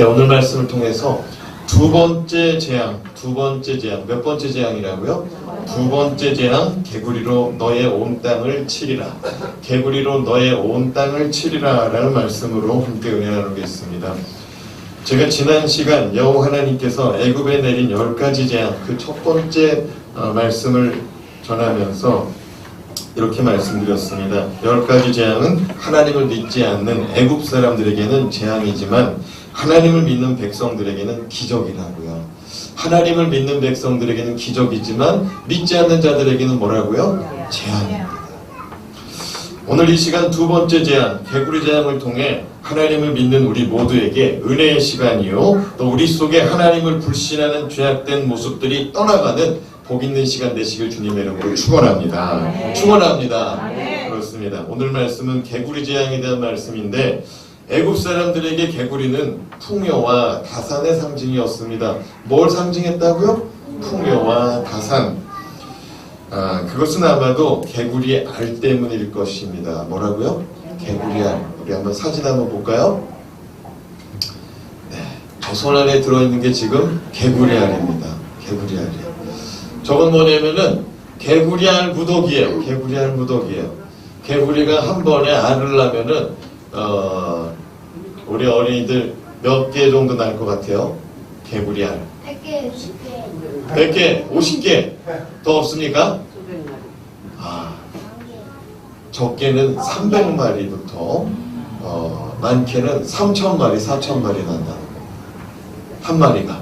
오늘 말씀을 통해서 두 번째 재앙, 몇 번째 재앙이라고요? 두 번째 재앙, 개구리로 너의 온 땅을 치리라. 개구리로 너의 온 땅을 치리라 라는 말씀으로 함께 은혜 나누겠습니다. 제가 지난 시간 여호와 하나님께서 애굽에 내린 10가지 재앙, 그 첫 번째 말씀을 전하면서 이렇게 말씀드렸습니다. 10가지 재앙은 하나님을 믿지 않는 애굽 사람들에게는 재앙이지만 하나님을 믿는 백성들에게는 기적이라고요. 하나님을 믿는 백성들에게는 기적이지만 믿지 않는 자들에게는 뭐라고요? 재앙입니다. 오늘 이 시간 두 번째 재앙, 개구리 재앙을 통해 하나님을 믿는 우리 모두에게 은혜의 시간이요, 또 우리 속에 하나님을 불신하는 죄악된 모습들이 떠나가는 복 있는 시간 되시길 주님의 이름으로 축원합니다. 축원합니다. 그렇습니다. 오늘 말씀은 개구리 재앙에 대한 말씀인데, 애굽 사람들에게 개구리는 풍요와 가산의 상징이었습니다. 뭘 상징했다고요? 풍요와 가산. 그것은 아마도 개구리 알 때문일 것입니다. 뭐라고요? 개구리 알. 우리 한번 사진 한번 볼까요? 네, 저 손 안에 들어있는 게 지금 개구리 알입니다. 개구리 알이에요. 저건 뭐냐면은 개구리 알 무더기예요. 개구리 알 무더기예요. 개구리가 한 번에 알을 낳으면은 우리 어린이들 몇 개 정도 날 것 같아요? 개구리 알 100개, 50개 100개, 50개 더 없습니까? 적게는 300마리부터 많게는 3,000마리, 4,000마리 난다는 거예요. 한 마리가.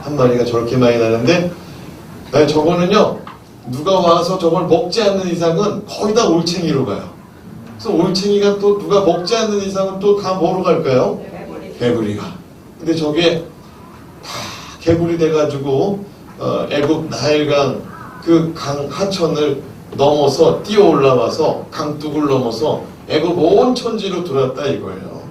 한 마리가 저렇게 많이 나는데, 저거는요, 누가 와서 저걸 먹지 않는 이상은 거의 다 올챙이로 가요. 그래서 올챙이가 또 누가 먹지 않는 이상은 또 다 뭐로 갈까요? 개구리가. 근데 저게 다 개구리 돼가지고 애굽 나일강 그 강 하천을 넘어서 뛰어 올라와서 강둑을 넘어서 애굽 온 천지로 들어왔다 이거예요.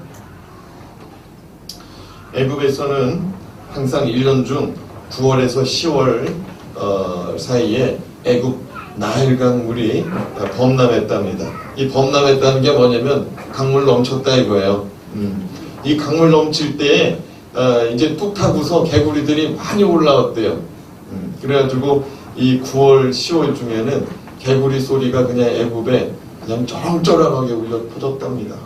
애굽에서는 항상 1년 중 9월에서 10월 사이에 애굽 나일강 물이 범람했답니다. 이 범람했다는 게 뭐냐면 강물 넘쳤다 이거예요. 이 강물 넘칠 때에 이제 뚝 타고서 개구리들이 많이 올라왔대요. 그래가지고 이 9월, 10월 중에는 개구리 소리가 그냥 애굽에 그냥 쩌렁쩌렁하게 울려 퍼졌답니다.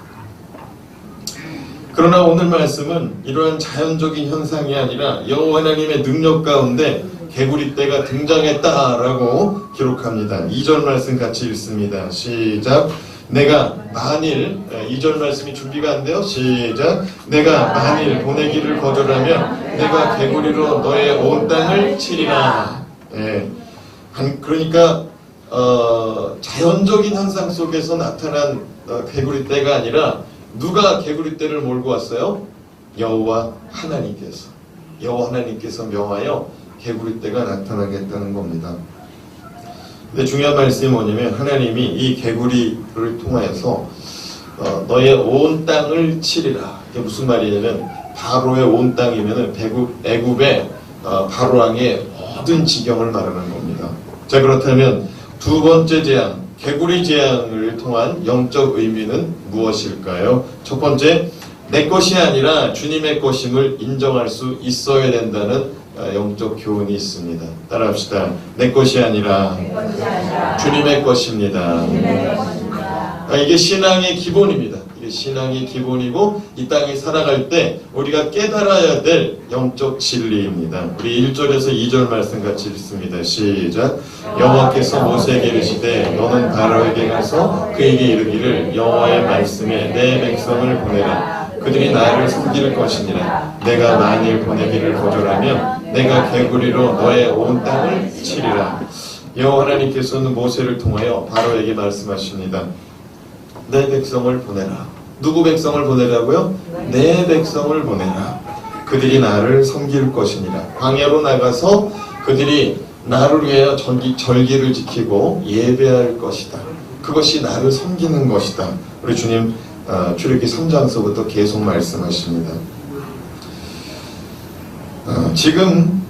그러나 오늘 말씀은 이러한 자연적인 현상이 아니라 여호와 하나님의 능력 가운데 개구리 떼가 등장했다라고 기록합니다. 2절 말씀 같이 읽습니다. 시작. 내가 만일 2절 말씀이 준비가 안 돼요? 시작. 내가 만일 보내기를 거절하면 내가 개구리로 너의 온 땅을 치리라. 예. 그러니까 자연적인 현상 속에서 나타난 개구리 떼가 아니라 누가 개구리 떼를 몰고 왔어요? 여호와 하나님께서. 여호와 하나님께서 명하여 개구리 떼가 나타나겠다는 겁니다. 근데 중요한 말씀이 뭐냐면 하나님이 이 개구리를 통하여서 너의 온 땅을 치리라. 이게 무슨 말이냐면 바로의 온 땅이면은 애굽의 바로 왕의 모든 지경을 말하는 겁니다. 자, 그렇다면 두 번째 재앙, 개구리 재앙을 통한 영적 의미는 무엇일까요? 첫 번째, 내 것이 아니라 주님의 것임을 인정할 수 있어야 된다는 영적 교훈이 있습니다. 따라합시다. 내 것이 아니라 주님의 것입니다. 이게 신앙의 기본입니다. 이게 신앙의 기본이고 이 땅에 살아갈 때 우리가 깨달아야 될 영적 진리입니다. 우리 1절에서 2절 말씀 같이 읽습니다. 시작. 여호와께서 모세에게 이르시되 너는 바로에게 가서 그에게 이르기를 여호와의 말씀에 내 백성을 보내라. 그들이 나를 섬길 것이니라. 내가 만일 보내기를 거절하면 내가 개구리로 너의 온 땅을 치리라. 여호와 하나님께서는 모세를 통하여 바로에게 말씀하십니다. 내 백성을 보내라. 누구 백성을 보내라고요? 내 백성을 보내라. 그들이 나를 섬길 것이니라. 광야로 나가서 그들이 나를 위하여 절기를 지키고 예배할 것이다. 그것이 나를 섬기는 것이다. 우리 주님 출애굽기 3장서부터 계속 말씀하십니다. 지금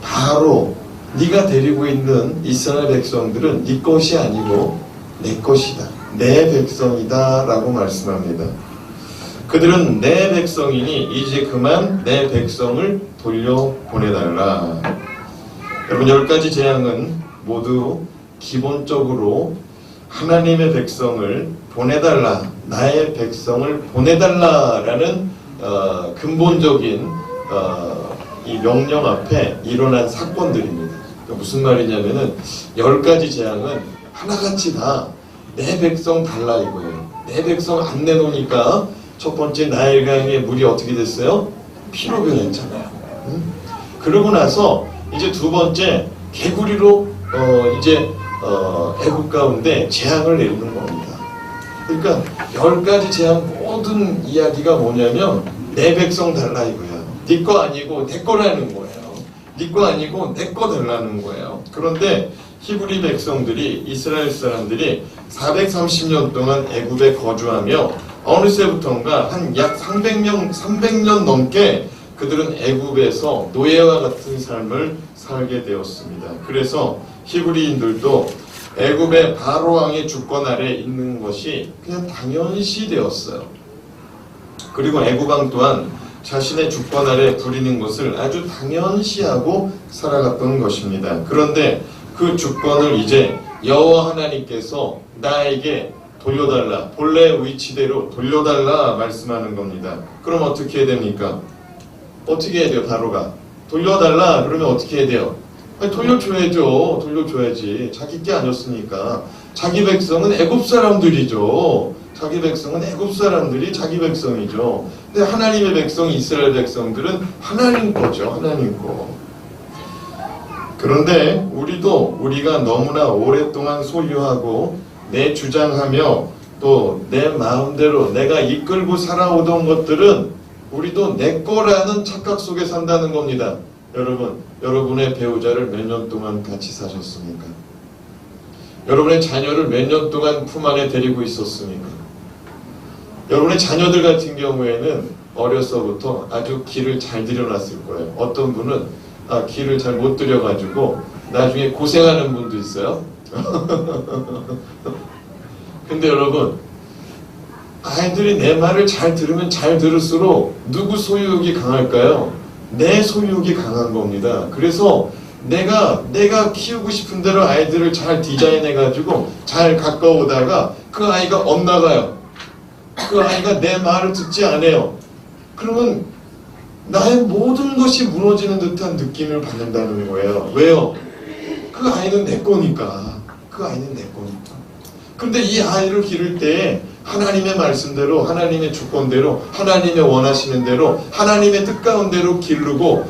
바로 네가 데리고 있는 이스라엘 백성들은 네 것이 아니고 내 것이다. 내 백성이다 라고 말씀합니다. 그들은 내 백성이니 이제 그만 내 백성을 돌려보내달라. 여러분, 10가지 재앙은 모두 기본적으로 하나님의 백성을 보내달라, 나의 백성을 보내달라라는 근본적인 이 명령 앞에 일어난 사건들입니다. 그러니까 무슨 말이냐면은 10가지 재앙은 하나같이 다 내 백성 달라 이거예요. 내 백성 안 내놓으니까 첫 번째 나일강의 물이 어떻게 됐어요? 피로 변했잖아요. 그러고 나서 이제 두 번째 개구리로 애국 가운데 재앙을 내리는 겁니다. 그러니까 10가지 재앙 모든 이야기가 뭐냐면 내 백성 달라 이거야. 네 거 아니고 내 거라는 거예요. 네 거 아니고 내 거 달라는 거예요. 그런데 히브리 백성들이, 이스라엘 사람들이 430년 동안 애굽에 거주하며 어느새부턴가 한 약 300년 넘게 그들은 애굽에서 노예와 같은 삶을 살게 되었습니다. 그래서 히브리인들도 애굽의 바로 왕의 주권 아래 있는 것이 그냥 당연시 되었어요. 그리고 애굽 왕 또한 자신의 주권 아래 부리는 것을 아주 당연시하고 살아갔던 것입니다. 그런데 그 주권을 이제 여호와 하나님께서 나에게 돌려달라, 본래 위치대로 돌려달라 말씀하는 겁니다. 그럼 어떻게 해야 됩니까? 어떻게 해야 돼요? 바로가 돌려달라 그러면 어떻게 해야 돼요? 아니, 돌려줘야죠. 돌려줘야지. 자기 게 아니었으니까. 자기 백성은 애굽 사람들이죠. 자기 백성은 애굽 사람들이 자기 백성이죠. 근데 하나님의 백성, 이스라엘 백성들은 하나님 거죠. 하나님 거. 그런데 우리가 너무나 오랫동안 소유하고 내 주장하며 또 내 마음대로 내가 이끌고 살아오던 것들은 우리도 내 거라는 착각 속에 산다는 겁니다. 여러분, 여러분의 배우자를 몇 년 동안 같이 사셨습니까? 여러분의 자녀를 몇 년 동안 품 안에 데리고 있었습니까? 여러분의 자녀들 같은 경우에는 어려서부터 아주 길을 잘 들여놨을 거예요. 어떤 분은 길을 잘 못 들여가지고 나중에 고생하는 분도 있어요. 근데 여러분, 아이들이 내 말을 잘 들으면 잘 들을수록 누구 소유욕이 강할까요? 내 소유욕이 강한 겁니다. 그래서 내가 키우고 싶은 대로 아이들을 잘 디자인해가지고 잘 가까우다가 그 아이가 엇나가요. 그 아이가 내 말을 듣지 않아요. 그러면 나의 모든 것이 무너지는 듯한 느낌을 받는다는 거예요. 왜요? 그 아이는 내 거니까. 그 아이는 내 거니까. 그런데 이 아이를 기를 때 하나님의 말씀대로, 하나님의 주권대로, 하나님의 원하시는 대로, 하나님의 뜻 가운데로 기르고,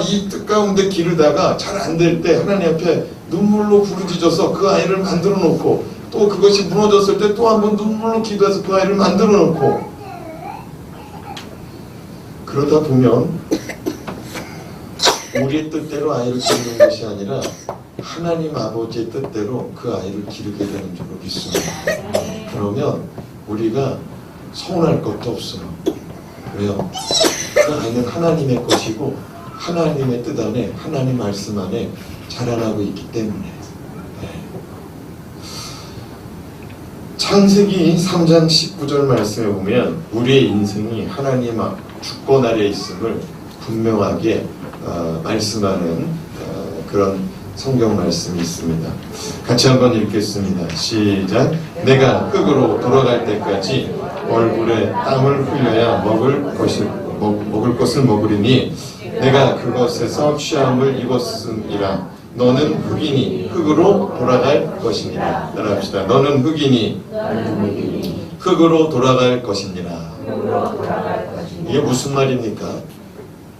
이 뜻 가운데 기르다가 잘 안 될 때 하나님 앞에 눈물로 부르짖어서 그 아이를 만들어 놓고, 또 그것이 무너졌을 때 또 한번 눈물로 기도해서 그 아이를 만들어 놓고, 그러다 보면 우리의 뜻대로 아이를 기르는 것이 아니라 하나님 아버지의 뜻대로 그 아이를 기르게 되는 줄로 믿습니다. 그러면 우리가 서운할 것도 없어요. 왜요? 그 아이는 하나님의 것이고 하나님의 뜻 안에, 하나님 말씀 안에 자라나고 있기 때문에. 창세기 3장 19절 말씀에 보면 우리의 인생이 하나님 주권 아래 있음을 분명하게 말씀하는 그런 성경 말씀이 있습니다. 같이 한번 읽겠습니다. 시작. 내가 흙으로 돌아갈 때까지 얼굴에 땀을 흘려야 먹을 것을 먹으리니 내가 그것에서 취함을 입었음이라. 너는 흙이니 흙으로 돌아갈 것이니라. 따라합시다. 너는 흙이니 흙으로 돌아갈 것이니라. 이게 무슨 말입니까?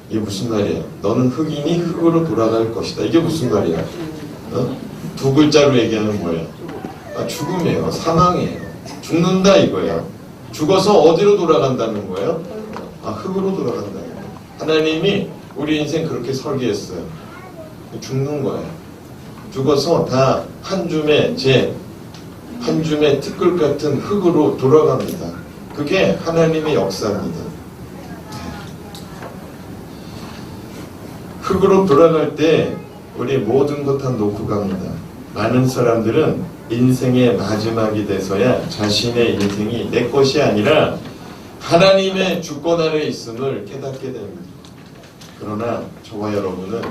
이게 무슨 말이에요? 너는 흙이니 흙으로 돌아갈 것이다. 이게 무슨 말이야? 두 글자로 얘기하면 뭐예요? 죽음이에요. 사망이에요. 죽는다 이거예요. 죽어서 어디로 돌아간다는 거예요? 흙으로 돌아간다는 거예요. 하나님이 우리 인생 그렇게 설계했어요. 죽는 거예요. 죽어서 다 한 줌의 한 줌의 티끌 같은 흙으로 돌아갑니다. 그게 하나님의 역사입니다. 흙으로 돌아갈 때 우리 모든 것 다 놓고 갑니다. 많은 사람들은 인생의 마지막이 돼서야 자신의 인생이 내 것이 아니라 하나님의 주권 아래 있음을 깨닫게 됩니다. 그러나 저와 여러분은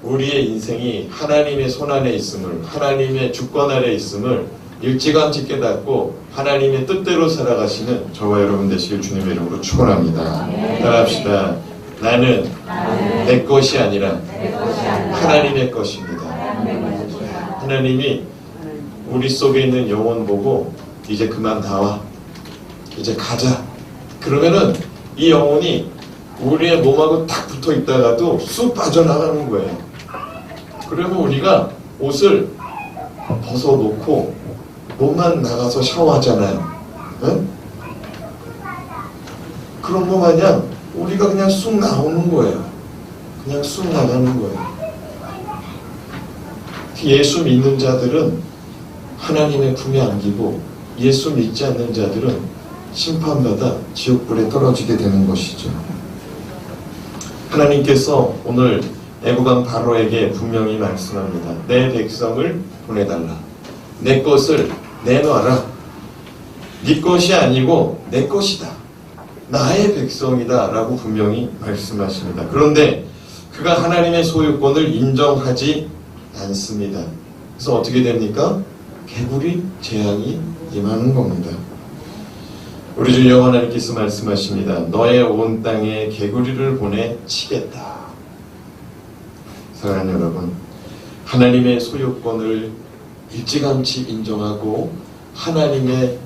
우리의 인생이 하나님의 손 안에 있음을, 하나님의 주권 아래 있음을 일찌감치 깨닫고 하나님의 뜻대로 살아가시는 저와 여러분 되시길 주님의 이름으로 축원합니다. 따라합시다. 나는 내 것이 아니라 하나님의 것입니다. 하나님이 우리 속에 있는 영혼 보고 이제 그만 나와, 이제 가자. 그러면은 이 영혼이 우리의 몸하고 딱 붙어 있다가도 쑥 빠져나가는 거예요. 그러면 우리가 옷을 벗어놓고 몸만 나가서 샤워하잖아요. 응? 그런 거 마냥 우리가 그냥 쑥 나오는 거예요. 그냥 쑥 나가는 거예요. 예수 믿는 자들은 하나님의 품에 안기고 예수 믿지 않는 자들은 심판받아 지옥불에 떨어지게 되는 것이죠. 하나님께서 오늘 애국왕 바로에게 분명히 말씀합니다. 내 백성을 보내달라. 내 것을 내놔라. 네 것이 아니고 내 것이다. 나의 백성이다 라고 분명히 말씀하십니다. 그런데 그가 하나님의 소유권을 인정하지 않습니다. 그래서 어떻게 됩니까? 개구리 재앙이 임하는 겁니다. 우리 주 여호와 하나님께서 말씀하십니다. 너의 온 땅에 개구리를 보내 치겠다. 사랑하는 여러분, 하나님의 소유권을 일찌감치 인정하고 하나님의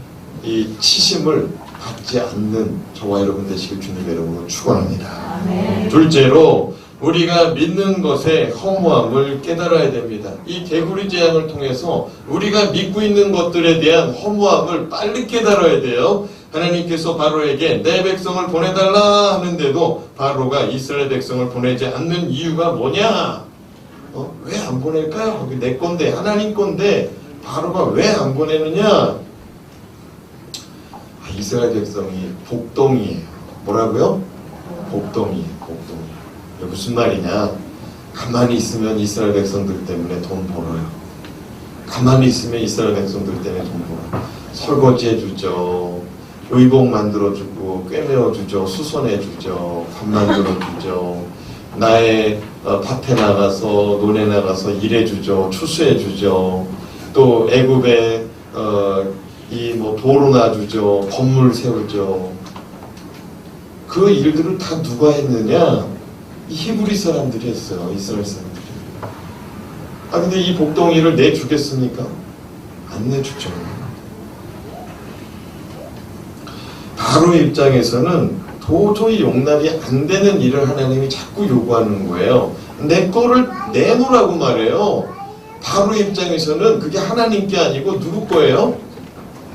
이 치심을 받지 않는 저와 여러분 되시길 주님의 이름으로 축원합니다. 둘째로 우리가 믿는 것의 허무함을 깨달아야 됩니다. 이 개구리 재앙을 통해서 우리가 믿고 있는 것들에 대한 허무함을 빨리 깨달아야 돼요. 하나님께서 바로에게 내 백성을 보내달라 하는데도 바로가 이스라엘 백성을 보내지 않는 이유가 뭐냐? 왜 안 보낼까요? 내 건데, 하나님 건데 바로가 왜 안 보내느냐? 이스라엘 백성이 복덩이에요. 뭐라고요? 복덩이에요. 복덩이. 무슨 말이냐? 가만히 있으면 이스라엘 백성들 때문에 돈 벌어요. 가만히 있으면 이스라엘 백성들 때문에 돈 벌어요. 설거지 해주죠. 의복 만들어주고 꿰매어주죠. 수선해주죠. 밥 만들어주죠. 나의 밭에 나가서 논에 나가서 일해주죠. 추수해주죠. 또 애굽에 도로 놔주죠. 건물 세우죠. 그 일들을 다 누가 했느냐? 이 히브리 사람들이 했어요. 이스라엘 사람들이. 근데 이 복덩이를 내주겠습니까? 안 내주죠. 바로의 입장에서는 도저히 용납이 안 되는 일을 하나님이 자꾸 요구하는 거예요. 내 거를 내놓으라고 말해요. 바로의 입장에서는 그게 하나님께 아니고 누구 거예요?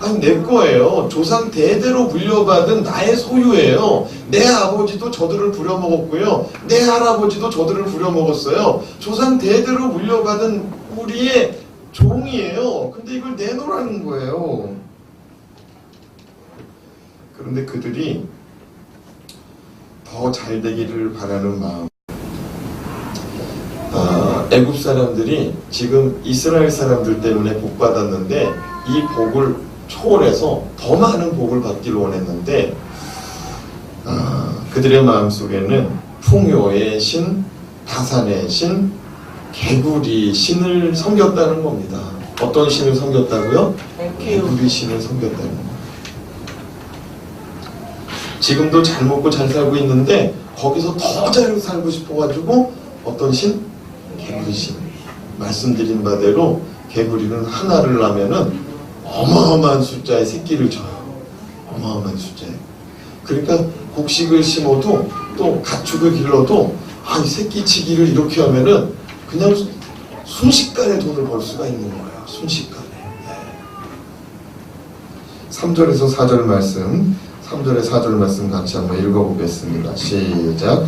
아니 내 거예요. 조상 대대로 물려받은 나의 소유예요. 내 아버지도 저들을 부려먹었고요. 내 할아버지도 저들을 부려먹었어요. 조상 대대로 물려받은 우리의 종이에요. 근데 이걸 내놓으라는 거예요. 그런데 그들이 더 잘 되기를 바라는 마음. 애굽 사람들이 지금 이스라엘 사람들 때문에 복 받았는데 이 복을 초월해서 더 많은 복을 받기를 원했는데 그들의 마음속에는 풍요의 신, 다산의 신, 개구리 신을 섬겼다는 겁니다. 어떤 신을 섬겼다고요? 개구리 신을 섬겼다는 겁니다. 지금도 잘 먹고 잘 살고 있는데 거기서 더 잘 살고 싶어가지고 어떤 신? 개구리 신. 말씀드린 바대로 개구리는 하나를 낳으면은 어마어마한 숫자의 새끼를 줘요. 어마어마한 숫자에. 그러니까 곡식을 심어도 또 가축을 길러도 이 새끼치기를 이렇게 하면은 그냥 순식간에 돈을 벌 수가 있는 거예요. 순식간에. 3절에서 4절 말씀, 3절에 4절 말씀 같이 한번 읽어보겠습니다. 시작.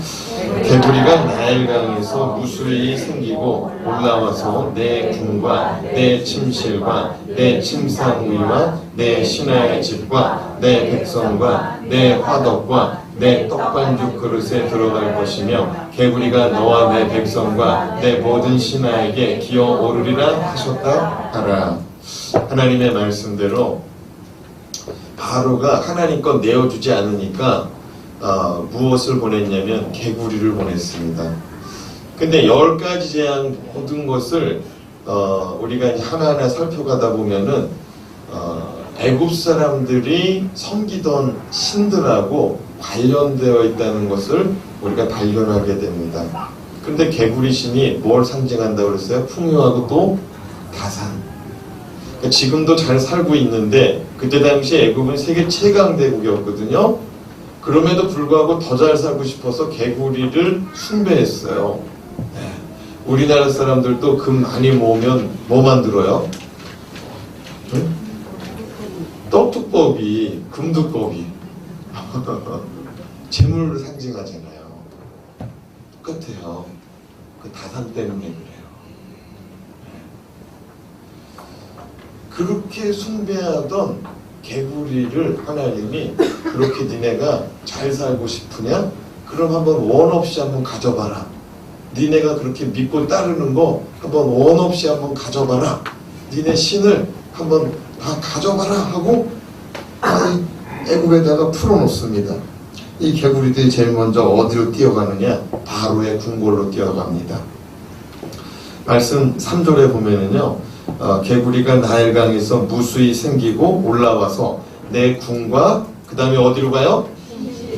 개구리가 나일강에서 무수히 생기고 올라와서 내 궁과 내 침실과 내 침상 위와 내 신하의 집과 내 백성과 내 화덕과 내 떡반죽 그릇에 들어갈 것이며 개구리가 너와 내 백성과 내 모든 신하에게 기어오르리라 하셨다 하라. 하나님의 말씀대로 바로가 하나님 것 내어주지 않으니까 무엇을 보냈냐면 개구리를 보냈습니다. 근데 10가지 재앙 모든 것을 우리가 이제 하나하나 살펴가다 보면은 애굽 사람들이 섬기던 신들하고 관련되어 있다는 것을 우리가 발견하게 됩니다. 근데 개구리 신이 뭘 상징한다고 그랬어요? 풍요하고 또 다산. 그러니까 지금도 잘 살고 있는데 그때 당시 애굽은 세계 최강 대국이었거든요. 그럼에도 불구하고 더 잘 살고 싶어서 개구리를 숭배했어요. 네. 우리나라 사람들도 금 많이 모으면 뭐 만들어요? 응? 떡두꺼비, 금두꺼비. 재물을 상징하잖아요. 똑같아요. 그 다산 때문에 그래요. 그렇게 숭배하던 개구리를 하나님이 그렇게 니네가 잘 살고 싶으냐? 그럼 한번 원 없이 한번 가져봐라. 니네가 그렇게 믿고 따르는 거 한번 원 없이 한번 가져봐라. 니네 신을 한번 다 가져봐라 하고 애굽에다가 풀어놓습니다. 이 개구리들이 제일 먼저 어디로 뛰어가느냐? 바로의 궁궐로 뛰어갑니다. 말씀 3절에 보면은요, 개구리가 나일강에서 무수히 생기고 올라와서 내 궁과 그 다음에 어디로 가요?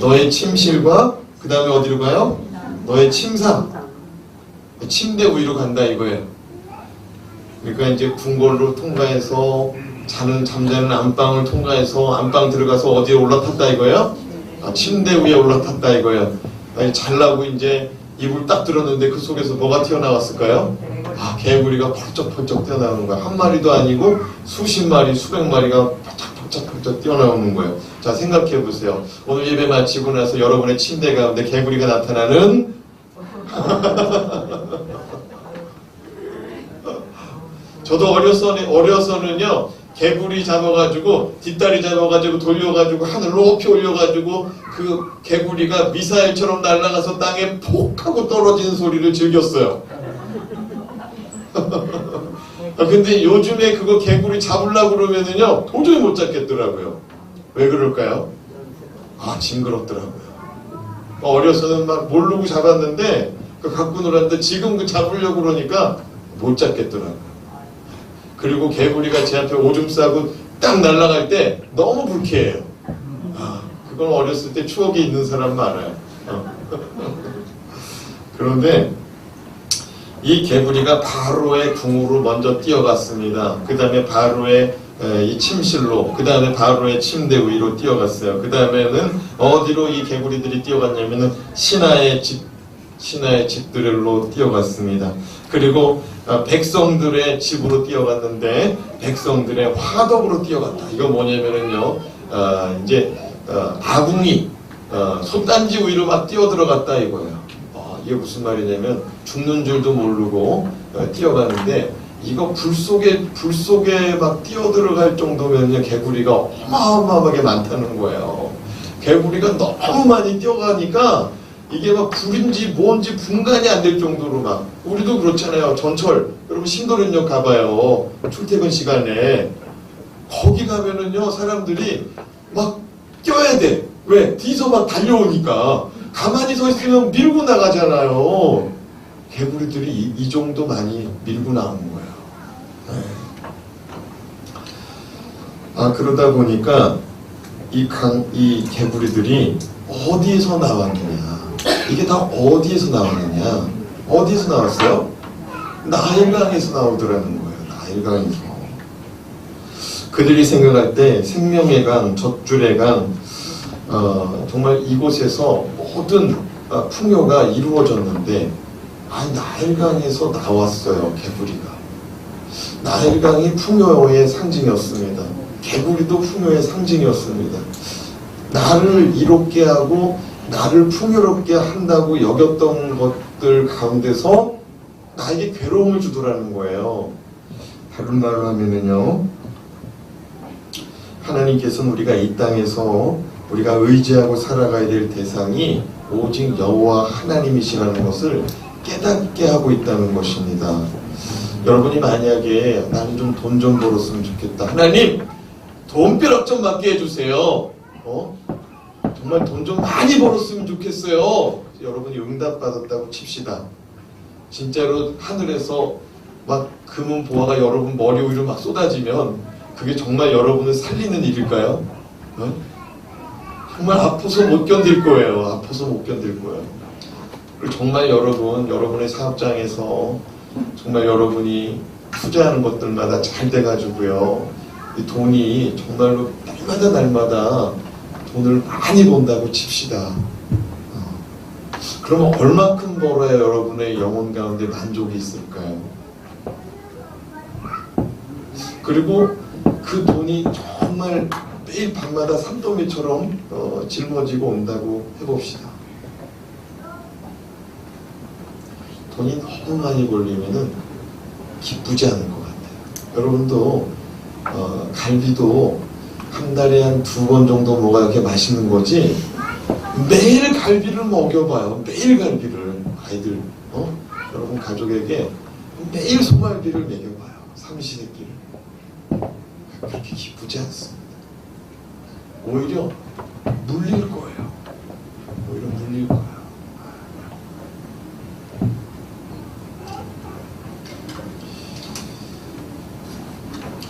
너의 침실과 그 다음에 어디로 가요? 너의 침상, 침대 위로 간다 이거예요. 그러니까 이제 궁궐로 통과해서 잠자는 안방을 통과해서 안방 들어가서 어디에 올라탔다 이거예요? 침대 위에 올라탔다 이거예요. 잘라고 이제 이불 딱 들었는데 그 속에서 뭐가 튀어나왔을까요? 개구리가 펄쩍펄쩍 뛰어나오는 거야. 한 마리도 아니고 수십 마리, 수백 마리가 펄쩍펄쩍 뛰어나오는 거예요. 자, 생각해 보세요. 오늘 예배 마치고 나서 여러분의 침대 가운데 개구리가 나타나는 저도 어려서는요 개구리 잡아가지고 뒷다리 잡아가지고 돌려가지고 하늘 높이 올려가지고 그 개구리가 미사일처럼 날아가서 땅에 폭 하고 떨어지는 소리를 즐겼어요. 근데 요즘에 그거 개구리 잡으려고 그러면은요 도저히 못 잡겠더라고요. 왜 그럴까요? 징그럽더라고요. 어려서는 막 모르고 잡았는데 그 갖고 놀았는데 지금 그 잡으려고 그러니까 못 잡겠더라고요. 그리고 개구리가 제 앞에 오줌 싸고 딱 날아갈 때 너무 불쾌해요. 그건 어렸을 때 추억이 있는 사람 많아요. 그런데 이 개구리가 바로의 궁으로 먼저 뛰어갔습니다. 그 다음에 바로의 이 침실로, 그 다음에 바로의 침대 위로 뛰어갔어요. 그 다음에는 어디로 이 개구리들이 뛰어갔냐면은 신하의 집들로 뛰어갔습니다. 그리고 백성들의 집으로 뛰어갔는데 백성들의 화덕으로 뛰어갔다. 이거 뭐냐면은요, 아궁이, 솥단지 위로 막 뛰어들어갔다 이거예요. 이게 무슨 말이냐면 죽는 줄도 모르고 뛰어가는데 이거 불 속에 막 뛰어들어갈 정도면요 개구리가 어마어마하게 많다는 거예요. 개구리가 너무 많이 뛰어가니까 이게 막 불인지 뭔지 분간이 안 될 정도로 막 우리도 그렇잖아요. 전철 여러분 신도련역 가봐요. 출퇴근 시간에 거기 가면은요 사람들이 막 뛰어야 돼. 왜? 뒤에서 막 달려오니까 가만히 서 있으면 밀고 나가잖아요. 개구리들이 이 정도 많이 밀고 나오는 거예요. 그러다 보니까 이 개구리들이 어디에서 나왔느냐? 이게 다 어디에서 나왔느냐? 어디에서 나왔어요? 나일강에서 나오더라는 거예요. 나일강에서. 그들이 생각할 때 생명의 강, 젖줄의 강, 정말 이곳에서 모든 풍요가 이루어졌는데 나일강에서 나왔어요. 개구리가. 나일강이 풍요의 상징이었습니다. 개구리도 풍요의 상징이었습니다. 나를 이롭게 하고 나를 풍요롭게 한다고 여겼던 것들 가운데서 나에게 괴로움을 주더라는 거예요. 다른 말로 하면은요, 하나님께서는 우리가 이 땅에서 우리가 의지하고 살아가야 될 대상이 오직 여호와 하나님이시라는 것을 깨닫게 하고 있다는 것입니다. 여러분이 만약에 나는 좀 돈 좀 벌었으면 좋겠다. 하나님, 돈벼락 좀 맞게 해주세요. 정말 돈 좀 많이 벌었으면 좋겠어요. 여러분이 응답받았다고 칩시다. 진짜로 하늘에서 막 금은 보화가 여러분 머리 위로 막 쏟아지면 그게 정말 여러분을 살리는 일일까요? 정말 아파서 못 견딜 거예요. 아파서 못 견딜 거예요. 그리고 정말 여러분의 사업장에서 정말 여러분이 투자하는 것들마다 잘 돼가지고요. 이 돈이 정말로 날마다 돈을 많이 번다고 칩시다. 그러면 얼마큼 벌어야 여러분의 영혼 가운데 만족이 있을까요? 그리고 그 돈이 정말 매일 밤마다 산더미처럼 짊어지고 온다고 해봅시다. 돈이 너무 많이 벌리면은 기쁘지 않은 것 같아요. 여러분도 갈비도 한 달에 한 2번 정도 먹어야 이렇게 맛있는 거지, 매일 갈비를 먹여봐요. 매일 갈비를 아이들 여러분 가족에게 매일 소갈비를 먹여봐요. 삼시세끼를. 그렇게 기쁘지 않습니다. 오히려 물릴 거예요. 오히려 물릴 거예요.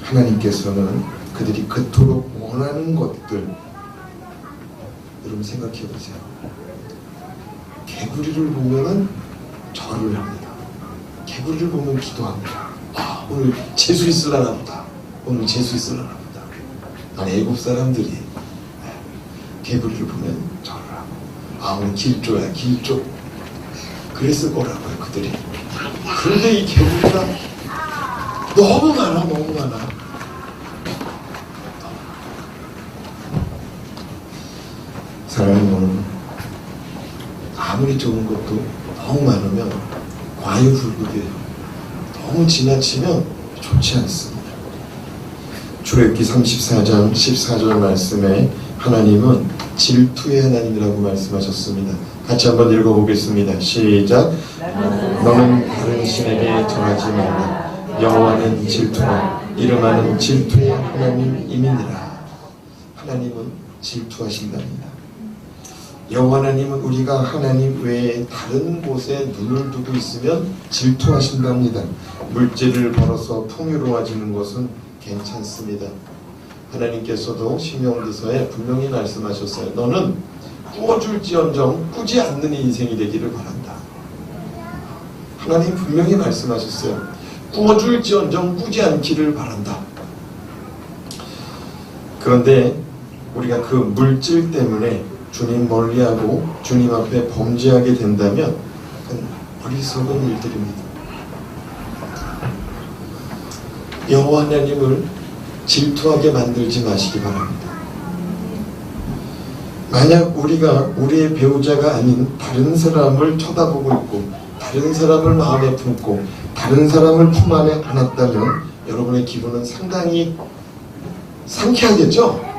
하나님께서는 그들이 그토록 원하는 것들, 여러분 생각해 보세요. 개구리를 보면은 절을 합니다. 개구리를 보면 기도합니다. 오늘 재수 있으려나 보다. 오늘 재수 있으려나 보다. 아니, 애국 사람들이 개구리를 보면 절을 하고, 오늘 길조야, 길조. 그랬을 거라고요, 그들이. 그런데 이 개구리가 너무 많아. 사랑하는 여러분, 아무리 좋은 것도 너무 많으면 과유불급이에요. 너무 지나치면 좋지 않습니다. 출애굽기 34장 14절 말씀에 하나님은 질투의 하나님이라고 말씀하셨습니다. 같이 한번 읽어보겠습니다. 시작. 너는 다른 신에게 절하지 말라. 여호와는 질투나 이름하는 질투의 하나님이니라. 하나님은 질투하신답니다. 여호와 하나님은 우리가 하나님 외에 다른 곳에 눈을 두고 있으면 질투하신답니다. 물질을 벌어서 풍요로워지는 것은 괜찮습니다. 하나님께서도 신명기서에 분명히 말씀하셨어요. 너는 꾸어줄지언정 꾸지 않는 인생이 되기를 바란다. 하나님 분명히 말씀하셨어요. 꾸어줄지언정 꾸지 않기를 바란다. 그런데 우리가 그 물질 때문에 주님 멀리하고 주님 앞에 범죄하게 된다면 그건 어리석은 일들입니다. 여호와 하나님을 질투하게 만들지 마시기 바랍니다. 만약 우리가 우리의 배우자가 아닌 다른 사람을 쳐다보고 있고 다른 사람을 마음에 품고 다른 사람을 품 안에 안았다면 여러분의 기분은 상당히 상쾌하겠죠?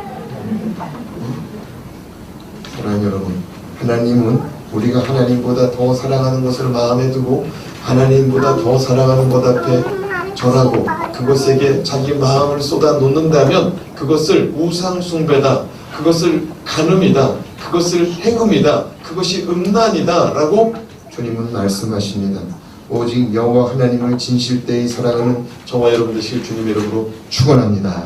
사랑하는 여러분, 하나님은 우리가 하나님보다 더 사랑하는 것을 마음에 두고 하나님보다 더 사랑하는 것 앞에 절하고 그것에게 자기 마음을 쏟아 놓는다면 그것을 우상숭배다, 그것을 간음이다, 그것을 행음이다, 그것이 음란이다 라고 주님은 말씀하십니다. 오직 여호와 하나님을 진실되이 사랑하는 저와 여러분 되실 주님의 이름으로 축원합니다.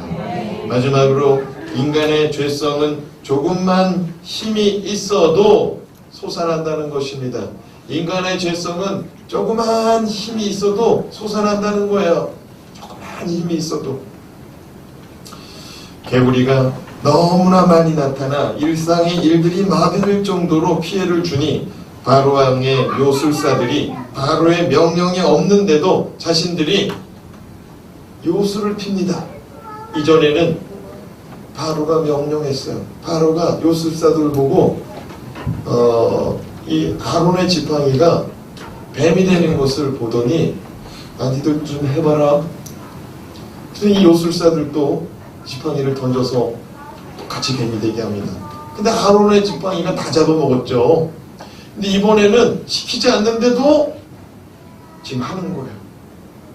마지막으로 인간의 죄성은 조금만 힘이 있어도 솟아난다는 것입니다. 인간의 죄성은 조그만 힘이 있어도 솟아난다는 거예요. 조그만 힘이 있어도. 개구리가 너무나 많이 나타나 일상의 일들이 마음에 들 정도로 피해를 주니 바로 왕의 요술사들이 바로의 명령이 없는데도 자신들이 요술을 핍니다. 이전에는 바로가 명령했어요. 바로가 요술사들을 보고 이 아론의 지팡이가 뱀이 되는 것을 보더니 니들 좀 해봐라. 이 요술사들도 지팡이를 던져서 똑같이 뱀이 되게 합니다. 근데 아론의 지팡이가 다 잡아먹었죠. 근데 이번에는 시키지 않는데도 지금 하는 거예요.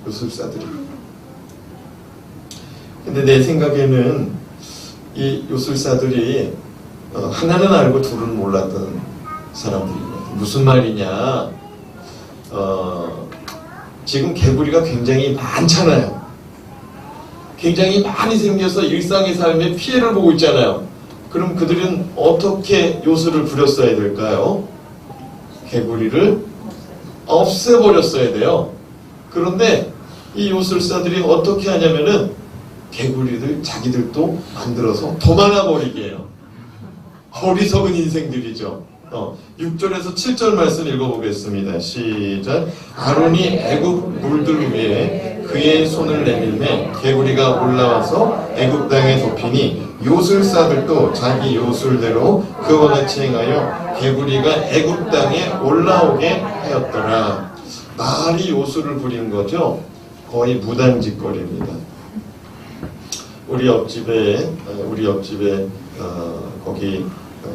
요술사들이. 근데 내 생각에는 이 요술사들이 하나는 알고 둘은 몰랐던 사람들이거든요. 무슨 말이냐? 지금 개구리가 굉장히 많잖아요. 굉장히 많이 생겨서 일상의 삶에 피해를 보고 있잖아요. 그럼 그들은 어떻게 요술을 부렸어야 될까요? 개구리를 없애버렸어야 돼요. 그런데 이 요술사들이 어떻게 하냐면은 개구리를 자기들도 만들어서 더 많아버리게 해요. 어리석은 인생들이죠. 6절에서 7절 말씀 읽어보겠습니다. 시작. 아론이 애굽 물들 위에 그의 손을 내밀매 개구리가 올라와서 애굽 땅에 덮이니 요술사들도 자기 요술대로 그와 같이 행하여 개구리가 애굽 땅에 올라오게 하였더라. 말이 요술을 부린 거죠. 거의 무단짓거리입니다. 우리 옆집에 거기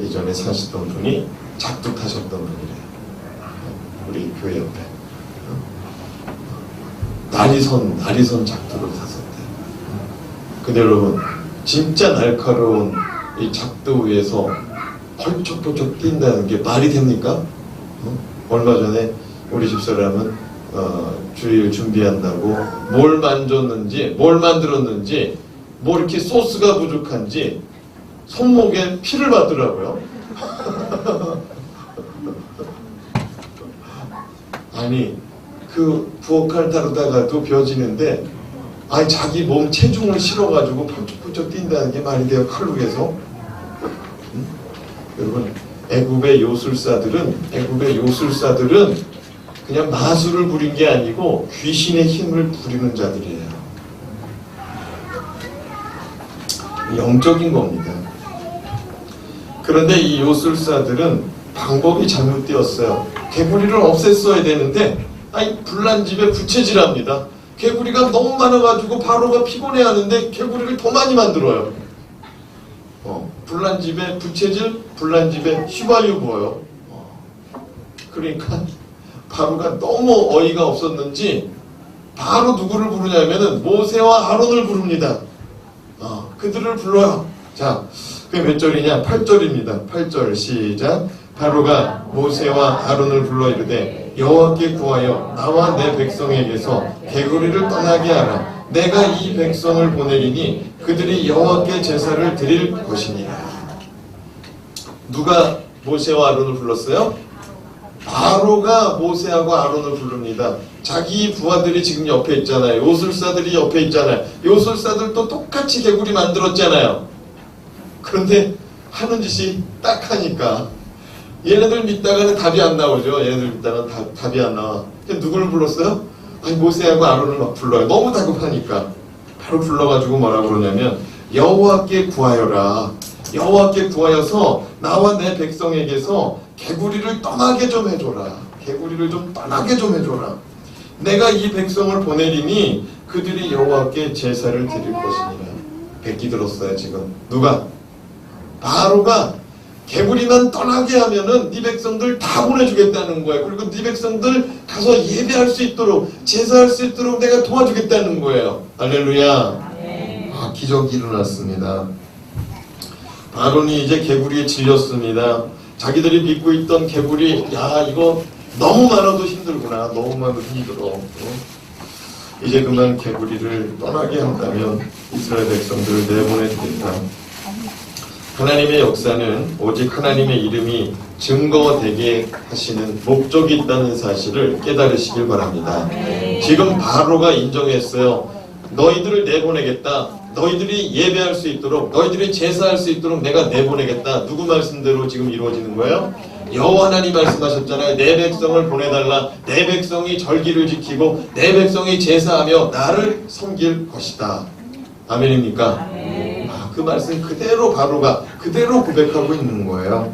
이전에 사시던 분이 작두 타셨던 분이래요. 우리 교회 옆에 나리선 작두를 탔었대요. 근데 여러분 진짜 날카로운 이 작두 위에서 펄쩍펄쩍 뛴다는 게 말이 됩니까? 얼마 전에 우리 집사람은 주일 준비한다고 뭘 만졌는지 뭘 만들었는지 뭐 이렇게 소스가 부족한지 손목에 피를 받더라고요. 아니 그 부엌칼 다루다가도 벼지는데 아니 자기 몸 체중을 실어가지고 펄쩍펄쩍 뛴다는 게 말이 돼요. 칼로 해서. 여러분 애굽의 요술사들은 그냥 마술을 부린 게 아니고 귀신의 힘을 부리는 자들이에요. 영적인 겁니다. 그런데 이 요술사들은 방법이 잘못되었어요. 개구리를 없앴어야 되는데 불난 집에 부채질합니다. 개구리가 너무 많아가지고 바로가 피곤해하는데 개구리를 더 많이 만들어요. 불난 집에 부채질, 불난 집에 휘발유 부어요. 그러니까 바로가 너무 어이가 없었는지 바로 누구를 부르냐면은 모세와 아론을 부릅니다. 그들을 불러요. 자, 그게 몇 절이냐? 8절입니다. 8절 시작. 바로가 모세와 아론을 불러 이르되 여호와께 구하여 나와 내 백성에게서 개구리를 떠나게 하라. 내가 이 백성을 보내리니 그들이 여호와께 제사를 드릴 것이니라. 누가 모세와 아론을 불렀어요? 바로가 모세하고 아론을 부릅니다. 자기 부하들이 지금 옆에 있잖아요. 요술사들이 옆에 있잖아요. 요술사들도 똑같이 개구리 만들었잖아요. 그런데 하는 짓이 딱 하니까 얘네들 믿다가는 답이 안 나오죠. 얘네들 믿다가는 답이 안 나와. 누구를 불렀어요? 모세하고 아론을 막 불러요. 너무 다급하니까. 바로 불러가지고 뭐라 그러냐면 여호와께 구하여라. 여호와께 구하여서 나와 내 백성에게서 개구리를 떠나게 좀 해줘라. 개구리를 좀 떠나게 좀 해줘라. 내가 이 백성을 보내리니 그들이 여호와께 제사를 드릴 것이니라. 백기 들었어요 지금. 누가? 바로가 개구리만 떠나게 하면은 네 백성들 다 보내주겠다는 거예요. 그리고 네 백성들 가서 예배할 수 있도록 제사할 수 있도록 내가 도와주겠다는 거예요. 할렐루야. 기적이 일어났습니다. 아론이 이제 개구리에 질렸습니다. 자기들이 믿고 있던 개구리, 이거 너무 많아도 힘들구나. 너무 많아도 힘들어. 이제 그만 개구리를 떠나게 한다면 이스라엘 백성들을 내보내주겠다. 하나님의 역사는 오직 하나님의 이름이 증거되게 하시는 목적이 있다는 사실을 깨달으시길 바랍니다. 지금 바로가 인정했어요. 너희들을 내보내겠다. 너희들이 예배할 수 있도록, 너희들이 제사할 수 있도록 내가 내보내겠다. 누구 말씀대로 지금 이루어지는 거예요? 여호와 하나님 말씀하셨잖아요. 내 백성을 보내달라. 내 백성이 절기를 지키고 내 백성이 제사하며 나를 섬길 것이다. 아멘입니까? 그 말씀 그대로 바로가 그대로 고백하고 있는 거예요.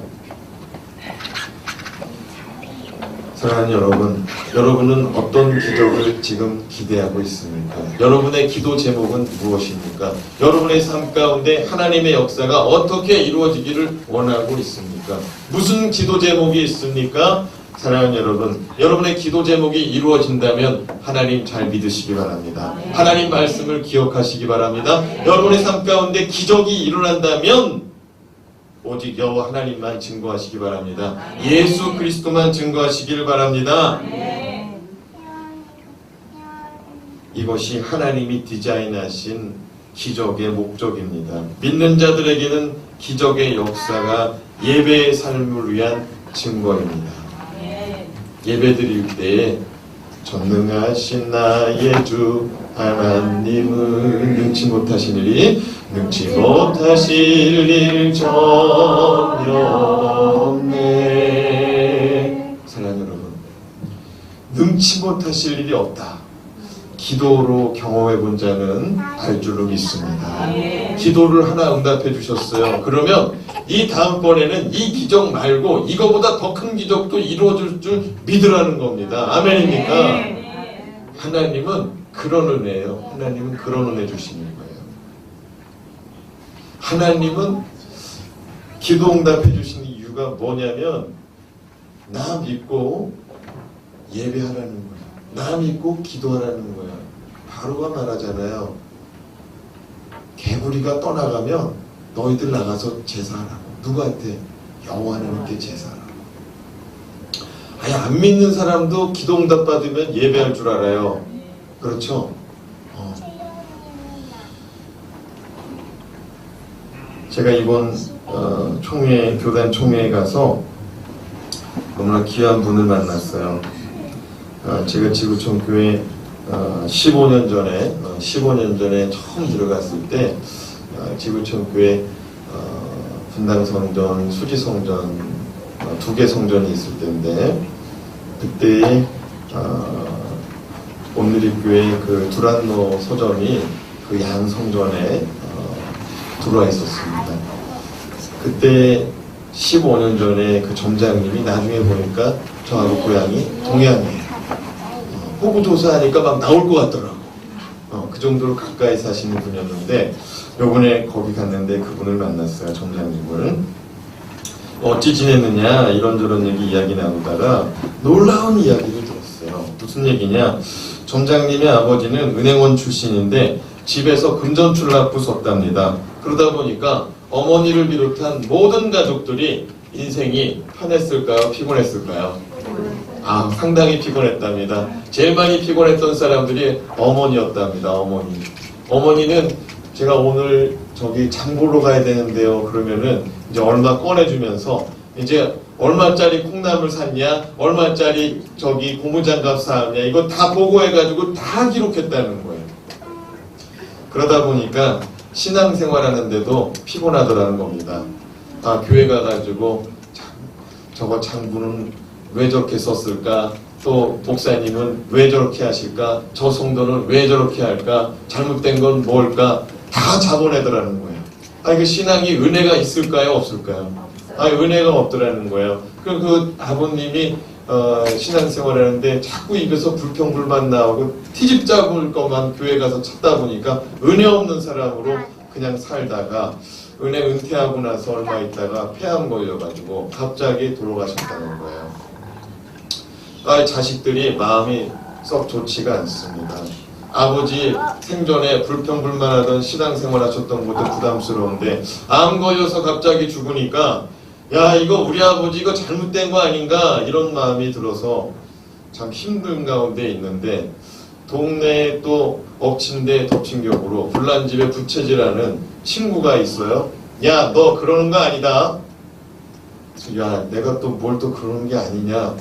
사랑하는 여러분, 여러분은 어떤 기적을 지금 기대하고 있습니까? 여러분의 기도 제목은 무엇입니까? 여러분의 삶 가운데 하나님의 역사가 어떻게 이루어지기를 원하고 있습니까? 무슨 기도 제목이 있습니까? 사랑하는 여러분, 여러분의 기도 제목이 이루어진다면 하나님 잘 믿으시기 바랍니다. 하나님 말씀을 기억하시기 바랍니다. 여러분의 삶 가운데 기적이 일어난다면 오직 여호와 하나님만 증거하시기 바랍니다. 예수 그리스도만 증거하시길 바랍니다. 이것이 하나님이 디자인하신 기적의 목적입니다. 믿는 자들에게는 기적의 역사가 예배의 삶을 위한 증거입니다. 예배 드릴 때에 전능하신 나의 주 하나님은 능치 못하신 일이 능치 못하실 일 전혀 없네. 사랑하는 여러분, 능치 못하실 일이 없다. 기도로 경험해 본 자는 알 줄로 믿습니다. 기도를 하나 응답해 주셨어요. 그러면 이 다음번에는 이 기적 말고 이거보다 더 큰 기적도 이루어질 줄 믿으라는 겁니다. 아멘입니까? 하나님은 그런 은혜예요. 하나님은 그런 은혜 주시는 거예요. 하나님은 기도 응답해 주시는 이유가 뭐냐면 나 믿고 예배하라는 거예요. 나 믿고 기도하라는 거야. 바로가 말하잖아요. 개구리가 떠나가면 너희들 나가서 제사하라고. 누구한테? 여호와 하나님께 제사하라고. 아니, 안 믿는 사람도 기도 응답 받으면 예배할 줄 알아요. 그렇죠? 제가 이번 총회, 교단 총회에 가서 너무나 귀한 분을 만났어요. 제가 지구촌 교회 15년 전에 처음 들어갔을 때 지구촌 교회 분당 성전, 수지 성전 두 개 성전이 있을 때인데 그때 온누리교회 그 두란노 서점이 그 양 성전에 들어와 있었습니다. 그때 15년 전에 그 점장님이 나중에 보니까 저하고 고향이 동양이에요. 호구조사하니까 막 나올 것 같더라고. 그 정도로 가까이 사시는 분이었는데 요번에 거기 갔는데 그분을 만났어요. 점장님을. 어찌 지냈느냐 이런저런 이야기 나누다가 놀라운 이야기를 들었어요. 무슨 얘기냐. 점장님의 아버지는 은행원 출신인데 집에서 금전출납부 썼답니다. 그러다 보니까 어머니를 비롯한 모든 가족들이 인생이 편했을까요? 피곤했을까요? 상당히 피곤했답니다. 제일 많이 피곤했던 사람들이 어머니였답니다. 어머니는 제가 오늘 저기 장 보러 가야 되는데요. 그러면은 이제 얼마 꺼내주면서 이제 얼마짜리 콩나물 샀냐, 얼마짜리 저기 고무장갑 샀냐, 이거 다 보고해가지고 다 기록했다는 거예요. 그러다 보니까 신앙생활하는데도 피곤하더라는 겁니다. 교회 가가지고 저거 장부는 왜 저렇게 썼을까? 또 목사님은 왜 저렇게 하실까? 저 성도는 왜 저렇게 할까? 잘못된 건 뭘까? 다 잡아내더라는 거예요. 그 신앙이 은혜가 있을까요? 없을까요? 은혜가 없더라는 거예요. 그 아버님이 신앙생활 하는데 자꾸 입에서 불평불만 나오고 티집 잡을 것만 교회 가서 찾다 보니까 은혜 없는 사람으로 그냥 살다가 은혜 은퇴하고 나서 얼마 있다가 폐암 걸려가지고 갑자기 돌아가셨다는 거예요. 자식들이 마음이 썩 좋지가 않습니다. 아버지 생전에 불평불만하던 신앙생활 하셨던 것도 부담스러운데 암 걸려서 갑자기 죽으니까 이거 우리 아버지 이거 잘못된 거 아닌가 이런 마음이 들어서 참 힘든 가운데 있는데 동네에 또 엎친 데 덮친 격으로 불난집에 부채질하는 친구가 있어요. 야, 너 그러는 거 아니다. 내가 또 뭘 또 그러는 게 아니냐.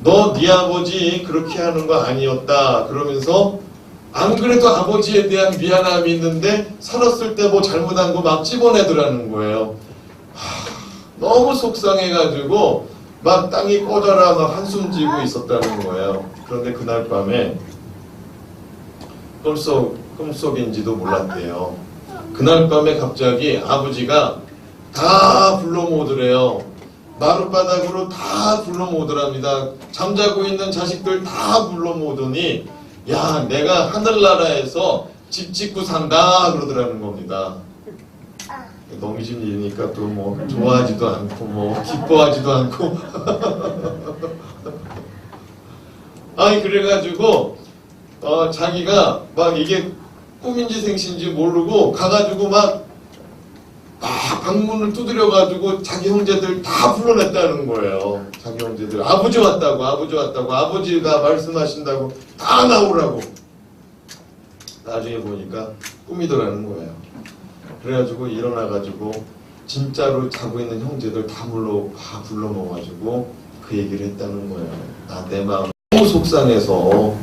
너 네 아버지 그렇게 하는 거 아니었다. 그러면서 안 그래도 아버지에 대한 미안함이 있는데 살았을 때 뭐 잘못한 거 막 집어내더라는 거예요. 너무 속상해가지고 막 땅이 꺼져라 막 한숨 지고 있었다는 거예요. 그런데 그날 밤에 꿈속인지도 몰랐대요. 그날 밤에 갑자기 아버지가 다 불러 모으더래요. 마룻바닥으로 다 불러 모으더랍니다. 잠자고 있는 자식들 다 불러 모으더니 내가 하늘나라에서 집 짓고 산다 그러더라는 겁니다. 너무 집 일이니까 또 뭐 좋아하지도 않고 뭐 기뻐하지도 않고 아니 그래가지고 자기가 막 이게 꿈인지 생신지 모르고 가가지고 막 방문을 두드려가지고 자기 형제들 다 불러냈다는 거예요. 자기 형제들 아버지 왔다고 아버지가 말씀하신다고 다 나오라고. 나중에 보니까 꿈이더라는 거예요. 그래가지고 일어나가지고 진짜로 자고 있는 형제들 다 불러 모아가지고 그 얘기를 했다는 거예요. 내 마음 너무 속상해서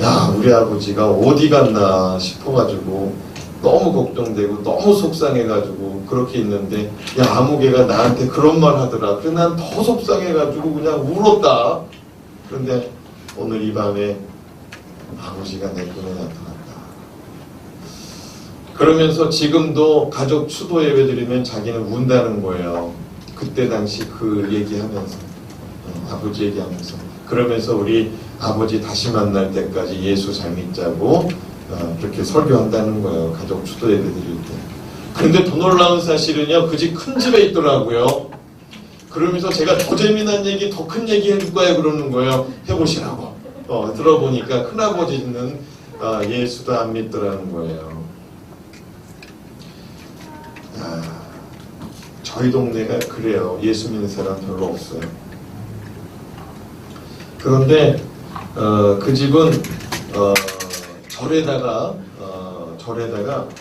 야 우리 아버지가 어디 갔나 싶어가지고 너무 걱정되고 너무 속상해가지고 그렇게 있는데 야 아무개가 나한테 그런 말 하더라. 그래서 난 더 속상해가지고 그냥 울었다. 그런데 오늘 이 밤에 아버지가 내 꿈에 나타났다. 그러면서 지금도 가족 추도 예배 드리면 자기는 운다는 거예요. 그때 당시 그 얘기하면서 아버지 얘기하면서 그러면서 우리 아버지 다시 만날 때까지 예수 잘 믿자고 그렇게 설교한다는 거예요. 가족 추도 예배 드릴 때. 그런데 더 놀라운 사실은요. 그 집 큰 집에 있더라고요. 그러면서 제가 더 재미난 얘기, 더 큰 얘기 해줄 거예요. 그러는 거예요. 해보시라고. 들어보니까 큰아버지는 예수도 안 믿더라는 거예요. 저희 동네가 그래요. 예수 믿는 사람 별로 없어요. 그런데 그 집은 절에다가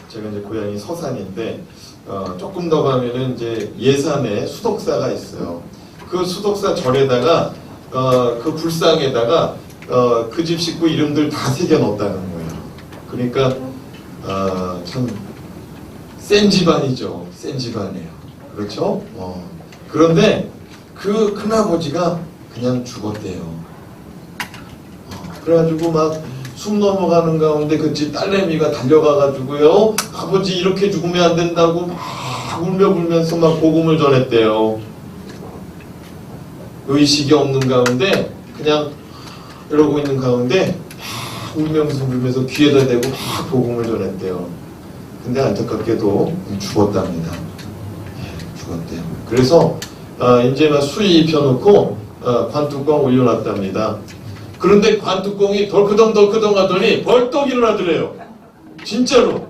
제가 이제 고향이 서산인데 조금 더 가면은 이제 예산에 수덕사가 있어요. 그 수덕사 절에다가 그 불상에다가 그 집 식구 이름들 다 새겨 넣었다는 거예요. 그러니까 참 센 집안이죠. 센 집안이에요. 그렇죠? 그런데 그 큰아버지가 그냥 죽었대요. 그래가지고 막 숨 넘어가는 가운데 그 집 딸내미가 달려가가지고요. 아버지 이렇게 죽으면 안 된다고 막 울며 불면서 막 복음을 전했대요. 의식이 없는 가운데 그냥 이러고 있는 가운데 막 울면서 귀에다 대고 막 복음을 전했대요. 근데 안타깝게도 죽었답니다. 죽었대요. 그래서 이제 막 수의 입혀놓고 관뚜껑 올려놨답니다. 그런데 관뚜껑이 덜크덩 하더니 벌떡 일어나더래요. 진짜로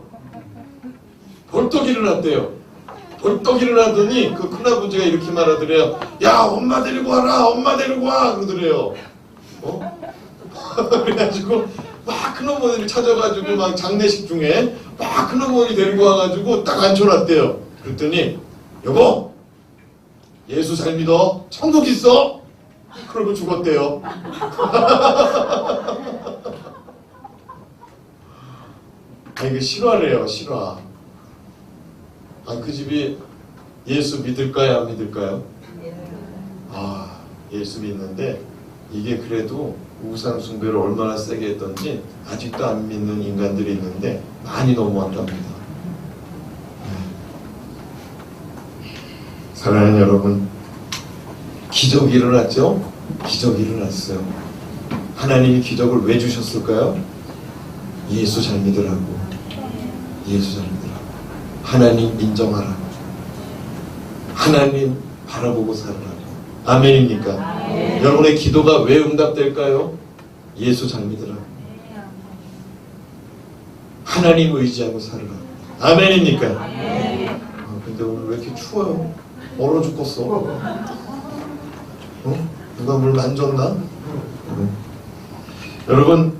벌떡 일어났대요. 벌떡 일어나더니 그 큰아버지가 이렇게 말하더래요. 야 엄마 데리고 와라. 엄마 데리고 와. 그러더래요. 그래가지고 막 큰어머니를 찾아가지고 막 장례식 중에 막 큰어머니 데리고 와가지고 딱 앉혀놨대요. 그랬더니 여보 예수 잘 믿어. 천국 있어. 그러고 죽었대요. 이거 실화래요. 실화. 그 집이 예수 믿을까요? 안 믿을까요? 예수 믿는데 이게 그래도 우상 숭배를 얼마나 세게 했던지 아직도 안 믿는 인간들이 있는데 많이 넘어왔답니다. 사랑하는 여러분, 기적이 일어났죠? 기적이 일어났어요. 하나님이 기적을 왜 주셨을까요? 예수 잘 믿으라고. 예수 잘 믿으라고. 하나님 인정하라고. 하나님 바라보고 살으라고. 아멘입니까? 아멘. 여러분의 기도가 왜 응답될까요? 예수 잘 믿으라고. 하나님 의지하고 살으라고. 아멘입니까? 아멘. 근데 오늘 왜 이렇게 추워요? 얼어 죽겠어. 누가 물 만졌나? 여러분,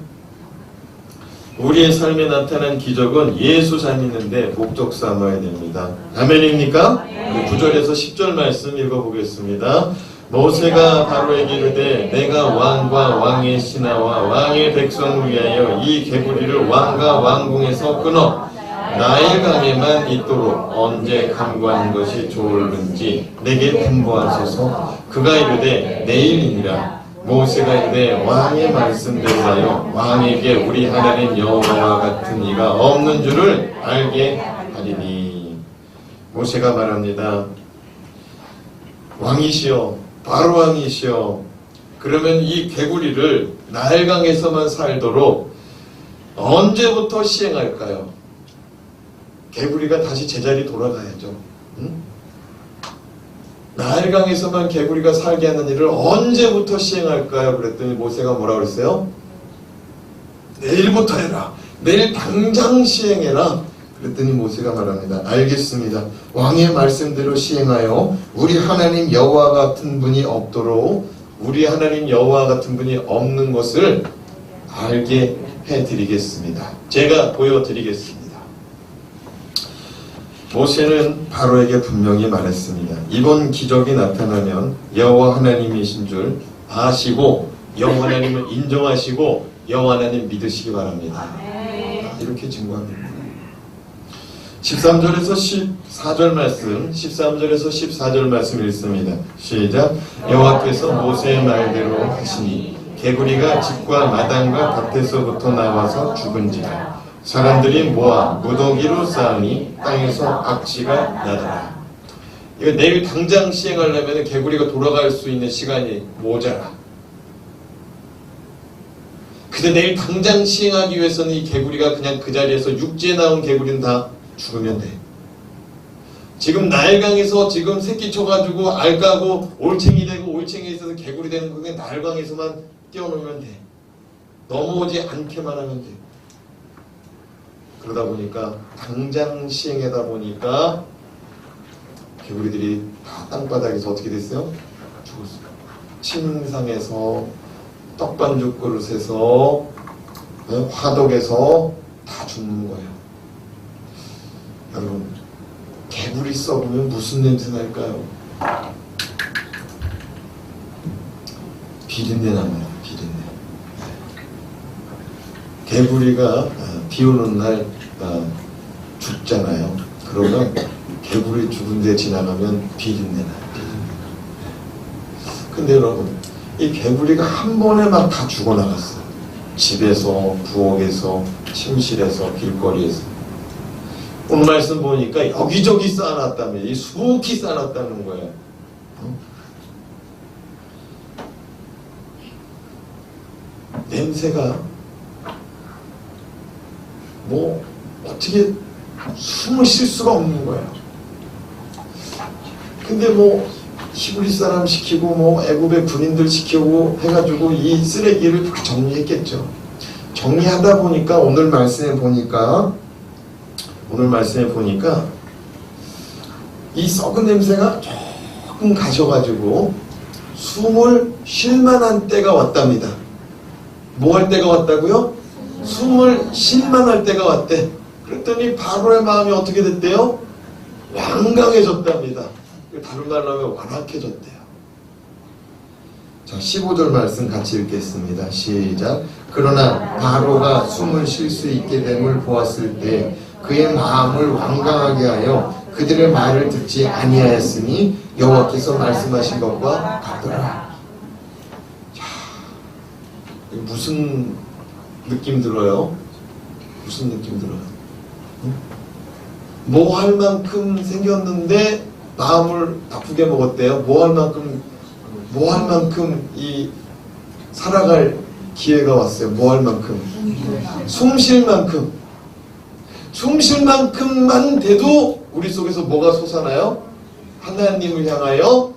우리의 삶에 나타난 기적은 예수 잘 믿는데 목적 삼아야 됩니다. 아멘입니까? 9절에서 10절 말씀 읽어보겠습니다. 모세가 바로에게 이르되 내가 왕과 왕의 신하와 왕의 백성을 위하여 이 개구리를 왕과 왕궁에서 끊어 나일강에만 있도록 언제 감구하는 것이 좋을는지 내게 분부하소서. 그가 이르되 내일이니라. 모세가 이르되 왕의 말씀대로 하여 왕에게 우리 하나님 여호와와 같은 이가 없는 줄을 알게 하리니. 모세가 말합니다. 왕이시여, 바로 왕이시여, 그러면 이 개구리를 나일강에서만 살도록 언제부터 시행할까요? 개구리가 다시 제자리 돌아가야죠. 응? 나일강에서만 개구리가 살게 하는 일을 언제부터 시행할까요? 그랬더니 모세가 뭐라 그랬어요? 내일부터 해라. 내일 당장 시행해라. 그랬더니 모세가 말합니다. 알겠습니다. 왕의 말씀대로 시행하여 우리 하나님 여호와 같은 분이 없도록, 우리 하나님 여호와 같은 분이 없는 것을 알게 해드리겠습니다. 제가 보여드리겠습니다. 모세는 바로에게 분명히 말했습니다. 이번 기적이 나타나면 여호와 하나님이신 줄 아시고 여호와 하나님을 인정하시고 여호와 하나님 믿으시기 바랍니다. 이렇게 증거합니다. 13절에서 14절 말씀, 13절에서 14절 말씀 읽습니다. 시작. 여호와께서 모세의 말대로 하시니 개구리가 집과 마당과 밭에서부터 나와서 죽은지라. 사람들이 모아 무더기로 쌓으니 땅에서 악취가 나더라. 이거 내일 당장 시행하려면 개구리가 돌아갈 수 있는 시간이 모자라. 근데 내일 당장 시행하기 위해서는 이 개구리가 그냥 그 자리에서 육지에 나온 개구리는 다 죽으면 돼. 지금 나일강에서 지금 새끼 쳐가지고 알 까고 올챙이 되고 올챙이에 있어서 개구리 되는 거 그냥 나일강에서만 띄워놓으면 돼. 넘어오지 않게만 하면 돼. 그러다 보니까 당장 시행하다 보니까 개구리들이 다 땅바닥에서 어떻게 됐어요? 죽었어요. 침상에서 떡반죽 그릇에서 화덕에서 다 죽는 거예요. 여러분, 개구리 썩으면 무슨 냄새 날까요? 비린내 납니다. 비린내. 개구리가 비 오는 날 죽잖아요. 그러면 개구리 죽은 데 지나가면 비린내 나요. 근데 여러분, 이 개구리가 한 번에 막 다 죽어나갔어요. 집에서, 부엌에서, 침실에서, 길거리에서. 오늘 말씀 보니까 여기저기 쌓아놨다며, 이 수북히 쌓아놨다는 거예요. 냄새가 뭐 어떻게 숨을 쉴 수가 없는 거예요. 근데 뭐 히브리 사람 시키고 뭐 애굽의 군인들 시키고 해가지고 이 쓰레기를 다 정리했겠죠. 정리하다 보니까 오늘 말씀에 보니까 이 썩은 냄새가 조금 가셔가지고 숨을 쉴 만한 때가 왔답니다. 뭐 할 때가 왔다고요? 숨을 쉴 만할 때가 왔대. 그랬더니 바로의 마음이 어떻게 됐대요? 완강해졌답니다. 다른 말로 하면 완악해졌대요. 자, 15절 말씀 같이 읽겠습니다. 시작. 그러나 바로가 숨을 쉴 수 있게 됨을 보았을 때 그의 마음을 완강하게 하여 그들의 말을 듣지 아니하였으니 여호와께서 말씀하신 것과 같더라. 자, 무슨 느낌 들어요? 무슨 느낌 들어요? 뭐 할 만큼 생겼는데 마음을 나쁘게 먹었대요. 뭐 할 만큼 이 살아갈 기회가 왔어요. 뭐 할 만큼? 숨 쉴 만큼. 숨 쉴 만큼만 돼도 우리 속에서 뭐가 솟아나요? 하나님을 향하여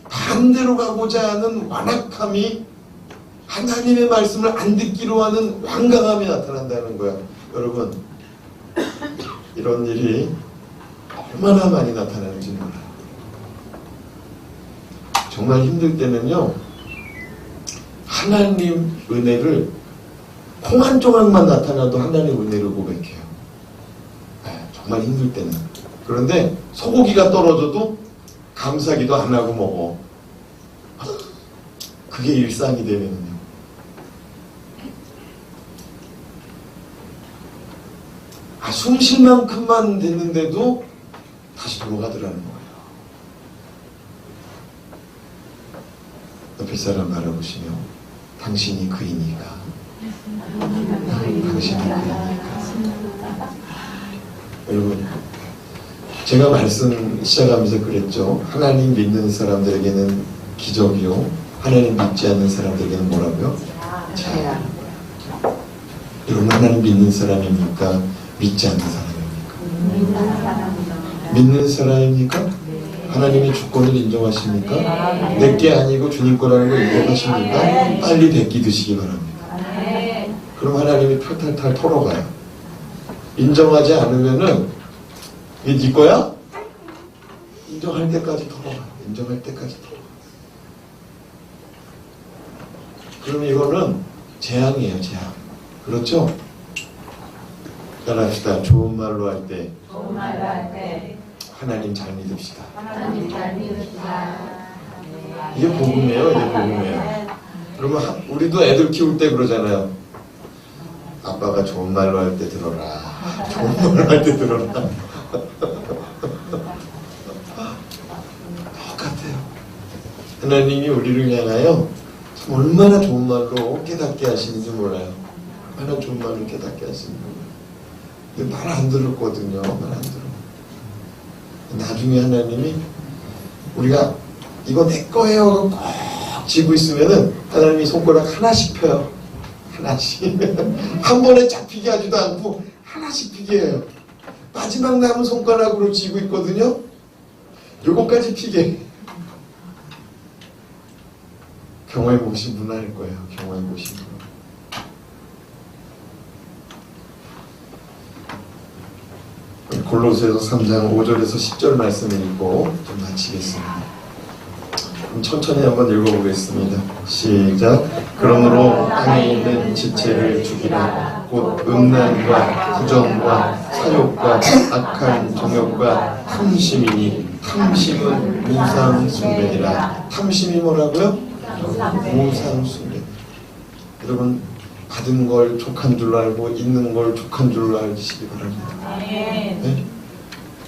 반대로 가고자 하는 완악함이, 하나님의 말씀을 안 듣기로 하는 완강함이 나타난다는 거야. 여러분, 이런 일이 얼마나 많이 나타나는지 몰라요. 정말 힘들 때는요, 하나님 은혜를 콩 한 조각만 나타나도 하나님 은혜를 고백해요. 정말 힘들 때는. 그런데 소고기가 떨어져도 감사기도 안 하고 먹어. 그게 일상이 되면요. 숨 쉴 만큼만 됐는데도 다시 돌아가더라는 거예요. 옆에 사람 바라보시며 당신이 그이니까, 당신이 그이니까. 여러분, 제가 말씀 시작하면서 그랬죠. 하나님 믿는 사람들에게는 기적이요, 하나님 믿지 않는 사람들에게는 뭐라고요? 자유. 여러분, 하나님 믿는 사람입니까? 믿지 않는 사람입니까? 믿는 사람입니까? 하나님이 주권을 인정하십니까? 내 게 아니고 주님 거라는 걸 인정하십니까? 빨리 베끼 드시기 바랍니다. 그럼 하나님이 탈탈탈 털어가요. 인정하지 않으면은 이게 네 거야? 인정할 때까지 털어가. 인정할 때까지 털어가. 그럼 이거는 재앙이에요, 재앙. 그렇죠? 따라합시다. 좋은 말로 할 때 하나님 잘 믿읍시다. 이게 복음이에요, 이게 복음이에요. 그러면 우리도 애들 키울 때 그러잖아요. 아빠가 좋은 말로 할 때 들어라. 좋은 말로 할 때 들어라. 똑같아요. 하나님이 우리를 향하여 참 얼마나 좋은 말로 깨닫게 하시는지 몰라요. 얼마나 좋은 말로 깨닫게 하시는지 몰라요. 근데 말 안 들었거든요. 말 안 들어. 나중에 하나님이 우리가 이거 내 거예요 꼭 쥐고 있으면은 하나님이 손가락 하나씩 펴요. 하나씩. 한 번에 쫙 피게 하지도 않고 하나씩 피게 해요. 마지막 남은 손가락으로 쥐고 있거든요. 요거까지 피게. 경험해 보신 분 알 거예요. 경험해 보신 분. 골로새서 3장 5절에서 10절 말씀을 읽고 좀 마치겠습니다. 그럼 천천히 한번 읽어보겠습니다. 시작. 그러므로 땅에 있는 지체를 죽이라. 곧 음란과 부정과 사욕과 악한 정욕과 탐심이니 탐심은 우상숭배니라. 탐심이 뭐라고요? 우상숭배. 여러분 받은 걸 족한 줄 알고 있는 걸 족한 줄 알시기 바랍니다. 네?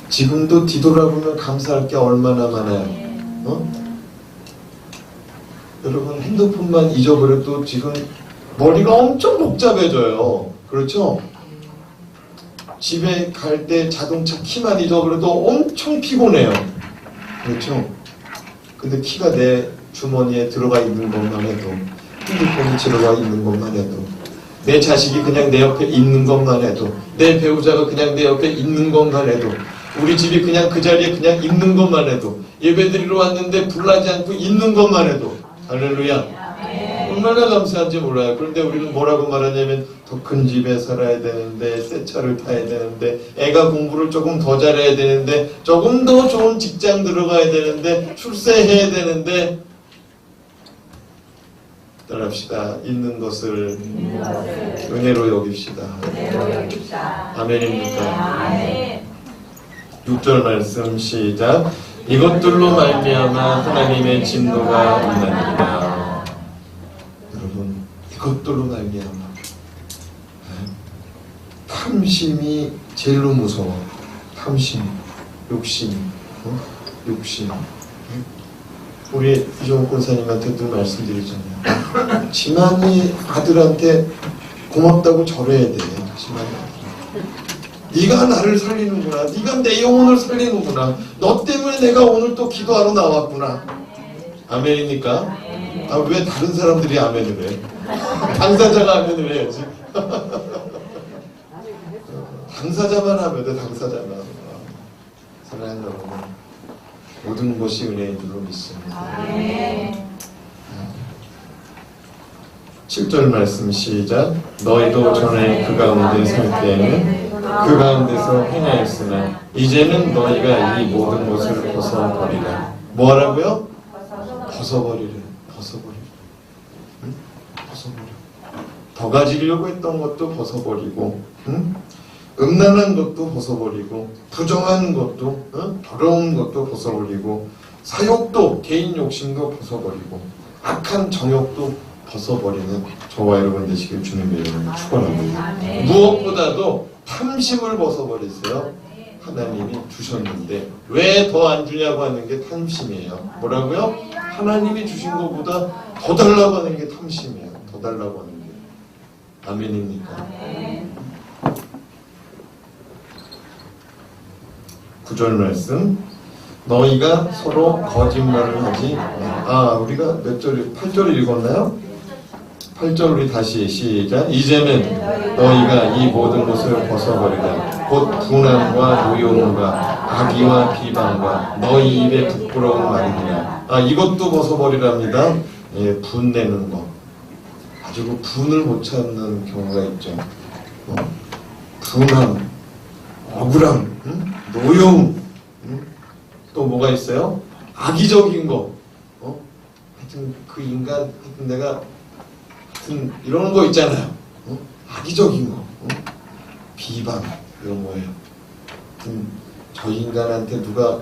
지금도 뒤돌아보면 감사할 게 얼마나 많아요. 여러분 핸드폰만 잊어버려도 지금 머리가 엄청 복잡해져요. 그렇죠? 집에 갈 때 자동차 키만 잊어버려도 엄청 피곤해요. 그렇죠? 근데 키가 내 주머니에 들어가 있는 것만 해도, 핸드폰이 들어가 있는 것만 해도, 내 자식이 그냥 내 옆에 있는 것만 해도, 내 배우자가 그냥 내 옆에 있는 것만 해도, 우리 집이 그냥 그 자리에 그냥 있는 것만 해도, 예배드리러 왔는데 불나지 않고 있는 것만 해도, 할렐루야. 얼마나 감사한지 몰라요. 그런데 우리는 뭐라고 말하냐면 더 큰 집에 살아야 되는데, 새 차를 타야 되는데, 애가 공부를 조금 더 잘해야 되는데, 조금 더 좋은 직장 들어가야 되는데, 출세해야 되는데, 따라합시다. 있는 것을 은혜로 여깁시다. 아멘입니까? 6절 말씀 시작. 이것들로 말미암아 하나님의 진노가 임하니라. 여러분, 이것들로 말미암아 탐심이 제일로 무서워. 탐심, 욕심, 욕심. 우리 이종욱 권사님한테도 말씀드리잖아요. 지만이 아들한테 고맙다고 절해야 돼. 지만이 네가 나를 살리는구나. 네가 내 영혼을 살리는구나. 너 때문에 내가 오늘 또 기도하러 나왔구나. 아멘이니까? 아, 왜 다른 사람들이 아멘을 해? 당사자가 아멘을 해야지. 당사자만 하면 돼. 당사자만. 사랑하는 여러분, 모든 것이 은혜인 줄로 믿습니다. 7절 말씀 시작. 너희도 전에 그 가운데 살 때에는 그 가운데서 행하였으나 이제는 너희가 이 모든 것을 벗어버리라. 뭐하라고요? 벗어버리래. 벗어버리래. 응? 벗어버려. 더 가지려고 했던 것도 벗어버리고, 응? 음란한 것도 벗어버리고, 부정한 것도, 더러운 것도 벗어버리고, 사욕도, 개인 욕심도 벗어버리고, 악한 정욕도 벗어버리는 저와 여러분 되시길 주님의 이름으로 축원합니다. 무엇보다도 탐심을 벗어버리세요. 하나님이 주셨는데 왜 더 안 주냐고 하는 게 탐심이에요. 뭐라고요? 하나님이 주신 것보다 더 달라고 하는 게 탐심이에요. 더 달라고 하는 게. 아멘입니까? 9절 말씀. 너희가 서로 거짓말을 하지. 우리가 몇 절, 8절을 읽었나요? 8절 우리 다시 시작. 이제는 너희가 이 모든 것을 벗어버리라. 곧 분함과 노여움과 악의와 비방과 너희 입에 부끄러운 말이니라. 이것도 벗어버리랍니다. 예, 분내는 거. 아주 그 분을 못 참는 경우가 있죠. 분함, 억울함, 노여움, 또 뭐가 있어요? 악의적인 거. 하여튼 그 인간, 하여튼 내가 하여튼 이런 거 있잖아요. 악의적인 거, 비방 이런 거예요. 하여튼 저 인간한테 누가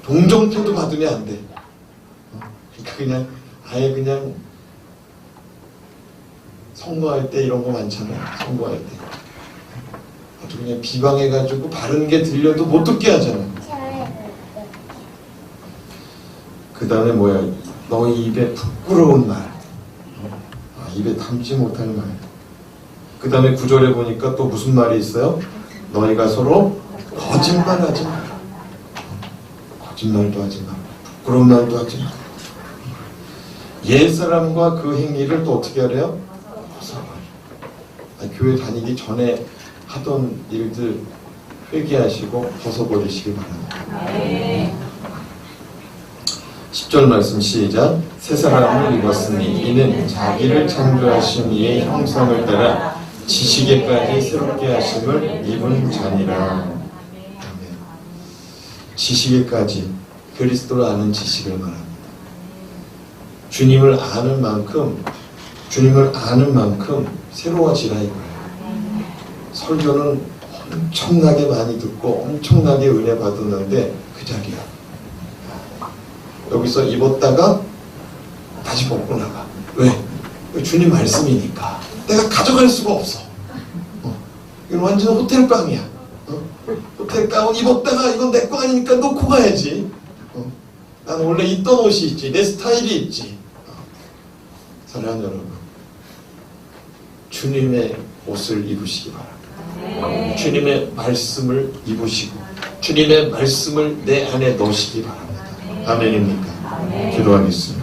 동정태도 받으면 안 돼. 그냥 아예 그냥 선거할 때 이런 거 많잖아요. 선거할 때 아주 그냥 비방해가지고 바른 게 들려도 못 듣게 하잖아요. 그 다음에 뭐야? 너희 입에 부끄러운 말, 입에 담지 못할 말. 그 다음에 9절에 보니까 또 무슨 말이 있어요? 너희가 서로 거짓말하지 마. 거짓말도 하지 마. 부끄러운 말도 하지 마. 옛사람과 그 행위를 또 어떻게 하래요? 벗어버려. 교회 다니기 전에 하던 일들 회개하시고 벗어버리시기 바랍니다. 10절 말씀 시작. 새 사람을 입었으니 이는 자기를 창조하신 이의 형상을 따라 지식에까지 새롭게 하심을 입은 자니라. 지식에까지 그리스도를 아는 지식을 말합니다. 주님을 아는 만큼 새로워지라 이거예요. 설교는 엄청나게 많이 듣고 엄청나게 은혜 받았는데 그 자리야. 여기서 입었다가 다시 벗고 나가. 왜? 주님 말씀이니까. 내가 가져갈 수가 없어. 이건 완전 호텔방이야. 호텔 가운 입었다가 이건 내 거 아니니까 놓고 가야지. 나는 원래 입던 옷이 있지. 내 스타일이 있지. 사랑하는 여러분, 주님의 옷을 입으시기 바랍니다. 주님의 말씀을 입으시고 주님의 말씀을 내 안에 넣으시기 바랍니다. 아멘입니까? 기도하겠습니다.